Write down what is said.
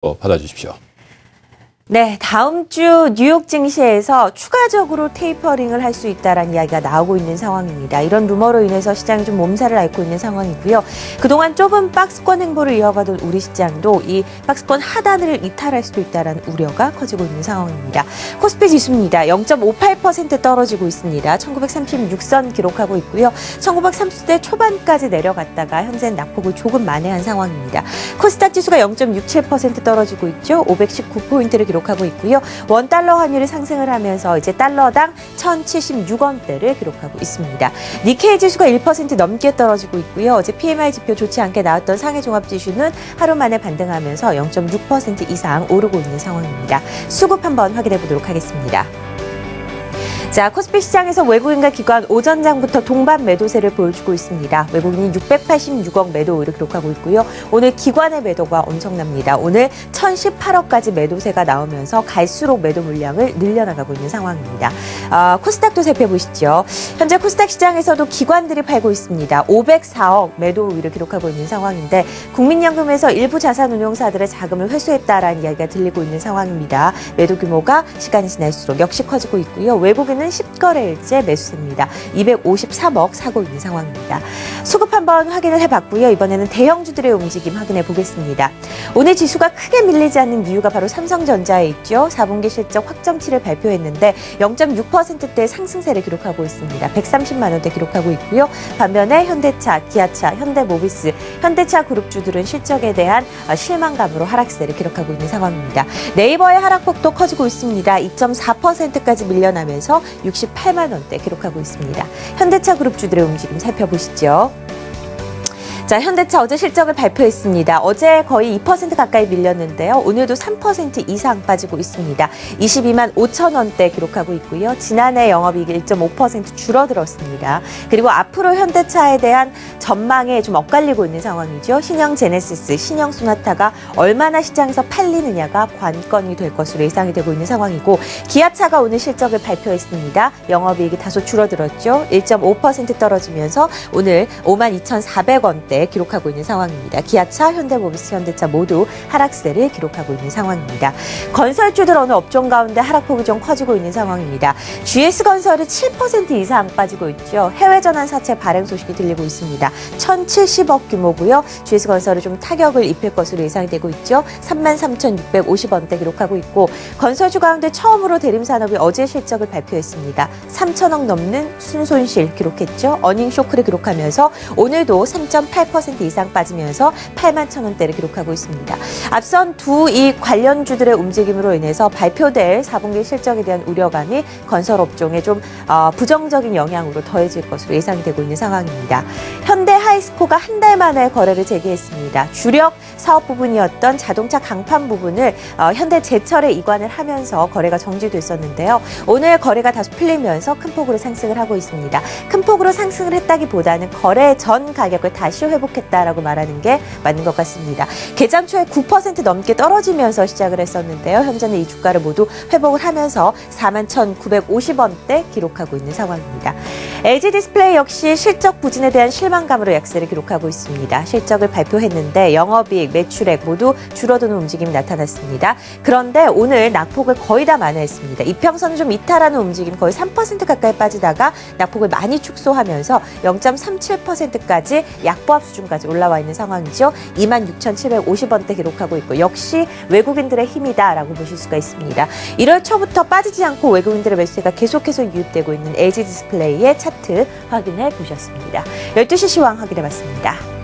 받아주십시오. 네, 다음 주 뉴욕 증시에서 추가적으로 테이퍼링을 할 수 있다라는 이야기가 나오고 있는 상황입니다. 이런 루머로 인해서 시장이 좀 몸살을 앓고 있는 상황이고요. 그동안 좁은 박스권 행보를 이어가던 우리 시장도 이 박스권 하단을 이탈할 수도 있다라는 우려가 커지고 있는 상황입니다. 코스피 지수입니다. 0.58% 떨어지고 있습니다. 1936선 기록하고 있고요. 1930대 초반까지 내려갔다가 현재는 낙폭을 조금 만회한 상황입니다. 코스닥 지수가 0.67% 떨어지고 있죠. 519포인트를 기록하고 있고요. 원달러 환율이 상승을 하면서 이제 달러당 1,076원대를 기록하고 있습니다. 니케이 지수가 1% 넘게 떨어지고 있고요. 어제 PMI 지표 좋지 않게 나왔던 상해 종합 지수는 하루 만에 반등하면서 0.6% 이상 오르고 있는 상황입니다. 수급 한번 확인해 보도록 하겠습니다. 자, 코스피 시장에서 외국인과 기관 오전장부터 동반 매도세를 보여주고 있습니다. 외국인이 686억 매도를 기록하고 있고요. 오늘 기관의 매도가 엄청납니다. 오늘 1,018억까지 매도세가 나오면서 갈수록 매도 물량을 늘려나가고 있는 상황입니다. 코스닥도 살펴보시죠. 현재 코스닥 시장에서도 기관들이 팔고 있습니다. 504억 매도 우위를 기록하고 있는 상황인데 국민연금에서 일부 자산운용사들의 자금을 회수했다라는 이야기가 들리고 있는 상황입니다. 매도 규모가 시간이 지날수록 역시 커지고 있고요. 외국인 10거래일째 매수세입니다. 253억 사고 있는 상황입니다. 수급 한번 확인을 해봤고요. 이번에는 대형주들의 움직임 확인해 보겠습니다. 오늘 지수가 크게 밀리지 않는 이유가 바로 삼성전자에 있죠. 4분기 실적 확정치를 발표했는데 0.6%대 상승세를 기록하고 있습니다. 130만 원대 기록하고 있고요. 반면에 현대차, 기아차, 현대모비스, 현대차 그룹주들은 실적에 대한 실망감으로 하락세를 기록하고 있는 상황입니다. 네이버의 하락폭도 커지고 있습니다. 2.4%까지 밀려나면서 68만 원대 기록하고 있습니다. 현대차 그룹주들의 움직임 살펴보시죠. 자, 현대차 어제 실적을 발표했습니다. 어제 거의 2% 가까이 밀렸는데요. 오늘도 3% 이상 빠지고 있습니다. 22만 5천 원대 기록하고 있고요. 지난해 영업이익이 1.5% 줄어들었습니다. 그리고 앞으로 현대차에 대한 전망에 좀 엇갈리고 있는 상황이죠. 신형 제네시스, 신형 소나타가 얼마나 시장에서 팔리느냐가 관건이 될 것으로 예상이 되고 있는 상황이고 기아차가 오늘 실적을 발표했습니다. 영업이익이 다소 줄어들었죠. 1.5% 떨어지면서 오늘 52,400원대 기록하고 있는 상황입니다. 기아차, 현대모비스, 현대차 모두 하락세를 기록하고 있는 상황입니다. 건설주들 어느 업종 가운데 하락폭이 좀 커지고 있는 상황입니다. GS건설이 7% 이상 빠지고 있죠. 해외 전환 사채 발행 소식이 들리고 있습니다. 1,070억 규모고요. GS건설이 좀 타격을 입힐 것으로 예상되고 있죠. 33,650원대 기록하고 있고 건설주 가운데 처음으로 대림산업이 어제 실적을 발표했습니다. 3,000억 넘는 순손실 기록했죠. 어닝 쇼크를 기록하면서 오늘도 3.8% 이상 빠지면서 8만 천 원대를 기록하고 있습니다. 앞선 두 이 관련주들의 움직임으로 인해서 발표될 4분기 실적에 대한 우려감이 건설업종에 좀 부정적인 영향으로 더해질 것으로 예상이 되고 있는 상황입니다. 현대 하이스코가 한 달 만에 거래를 재개했습니다. 주력 사업 부분이었던 자동차 강판 부분을 현대 제철에 이관을 하면서 거래가 정지됐었는데요. 오늘 거래가 다소 풀리면서 큰 폭으로 상승을 하고 있습니다. 큰 폭으로 상승을 했다기보다는 거래 전 가격을 다시 회복했다라고 말하는 게 맞는 것 같습니다. 개장 초에 9% 넘게 떨어지면서 시작을 했었는데요. 현재는 이 주가를 모두 회복을 하면서 41,950원대 기록하고 있는 상황입니다. LG 디스플레이 역시 실적 부진에 대한 실망감으로 약세를 기록하고 있습니다. 실적을 발표했는데 영업이익, 매출액 모두 줄어드는 움직임이 나타났습니다. 그런데 오늘 낙폭을 거의 다 만회했습니다. 이평선은 좀 이탈하는 움직임 거의 3% 가까이 빠지다가 낙폭을 많이 축소하면서 0.37%까지 약보합 수준까지 올라와 있는 상황이죠. 26,750원대 기록하고 있고 역시 외국인들의 힘이다라고 보실 수가 있습니다. 1월 초부터 빠지지 않고 외국인들의 매수세가 계속해서 유입되고 있는 LG 디스플레이의 차트 확인해 보셨습니다. 12시 시황 확인해 봤습니다.